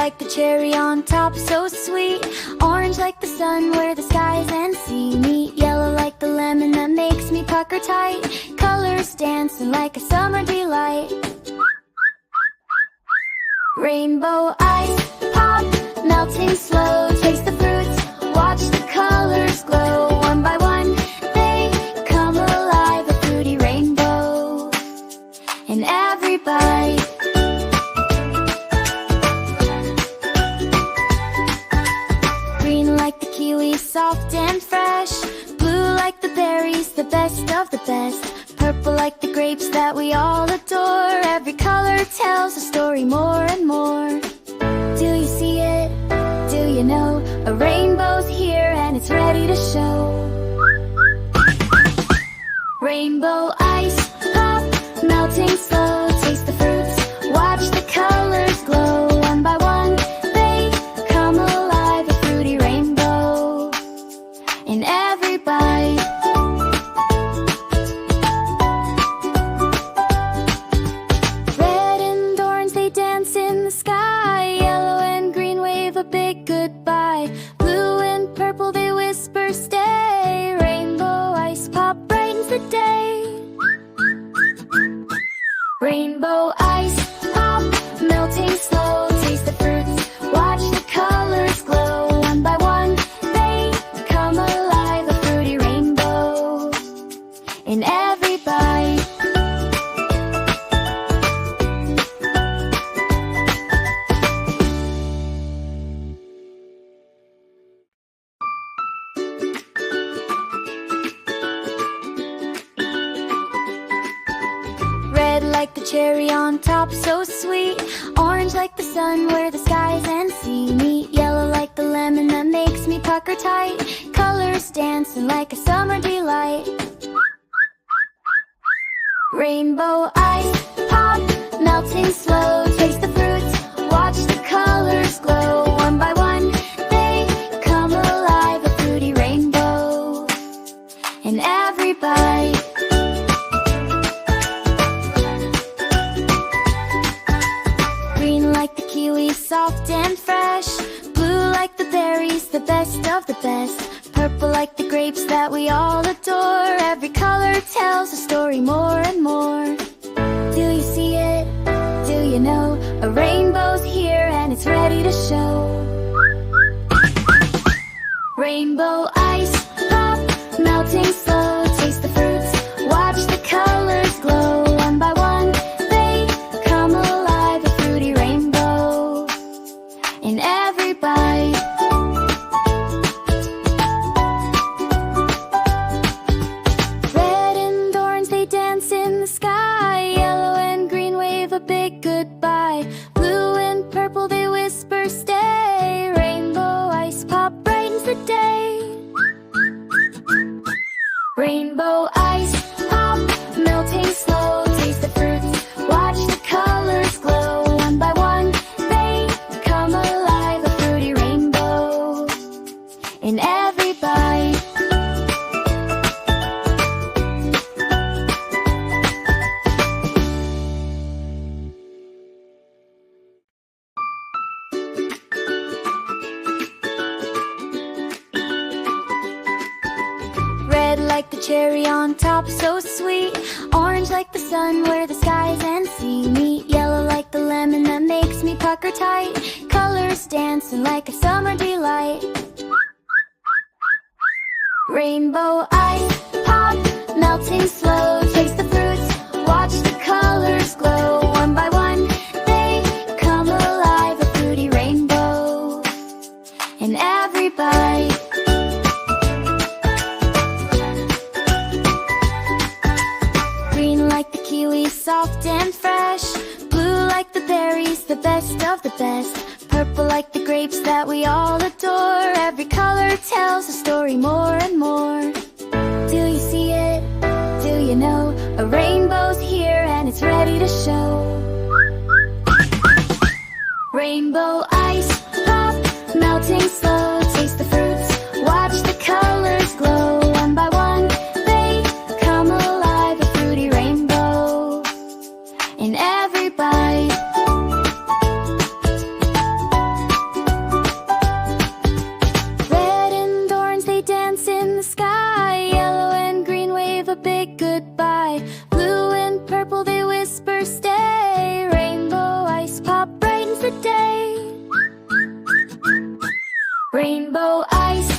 like the cherry on top, so sweet. Orange like the sun where the skies and sea meet. Yellow like the lemon that makes me pucker tight. Colors dancing like a summer delight. Rainbow ice, pop, melting slow. Taste the fruits, watch the colors glow. One by one, they come alive. A fruity rainbow in every bite. Green like the kiwi, soft and fresh. Blue like the berries, the best of the best. Purple like the grapes that we all adore. Every color tells a story more and more. Do you see it? Do you know? A rainbow's here and it's ready to show. Rainbow ice, pop, melting slow. Taste the fruits, watch the colors glow. One by one, they come alive. A fruity rainbow in every bite. Red and orange, they dance in the sky. Yellow and green wave a big goodbye. Blue and purple, they whisper stay. Rainbow ice pop brightens the day. Rainbow ice, pop, melting slow. Taste the fruits, watch the colors glow. One by one, they come alive. A fruity rainbow in every bite. Red like the cherry on top, so sweet. Orange like the sun where the skies and sea meet. Yellow like the lemon that makes me pucker tight. Colors dancing like a summer delight. Rainbow ice, pop, melting slow. Taste the fruits, watch the colors glow. One by one, they come alive. A fruity rainbow in every bite. Green like the kiwi, soft and fresh. Blue like the berries, the best of the best. Purple like the grapes that we all adore. Every color tells a story more and more. Do you see it? Do you know? A rainbow's here and it's ready to show. Rainbow ice, pop, melting slow. Taste the fruits, watch the colors glow. One by one, they come alive. A fruity rainbow in every bite. Red and orange, they dance in the sky. Yellow and green wave a big goodbye. Blue and purple, they whisper stay. Rainbow ice pop brightens the day. Rainbow ice, pop, melting slow. Taste the fruits, watch the colors glow. One by one, they come alive. A fruity rainbow in every bite. Red like the cherry on top, so sweet. Orange like the sun where the skies and sea meet. Yellow like the lemon that makes me pucker tight. Colors dancing like a summer delight. Rainbow ice, pop, melting slow. Taste the fruits, watch the colors glow. One by one, they come alive. A fruity rainbow in every bite. Green like the kiwi, soft and fresh. Blue like the berries, the best of the best. Purple like the grapes that we all adore. Every color tells a story more and more. Do you see it? Do you know? A rainbow's here and it's ready to show. Rainbow ice, pop, melting slow. Taste the fruits, watch the colors glow. One by one, they come alive. A fruity rainbow in every bite. Rainbow eyes,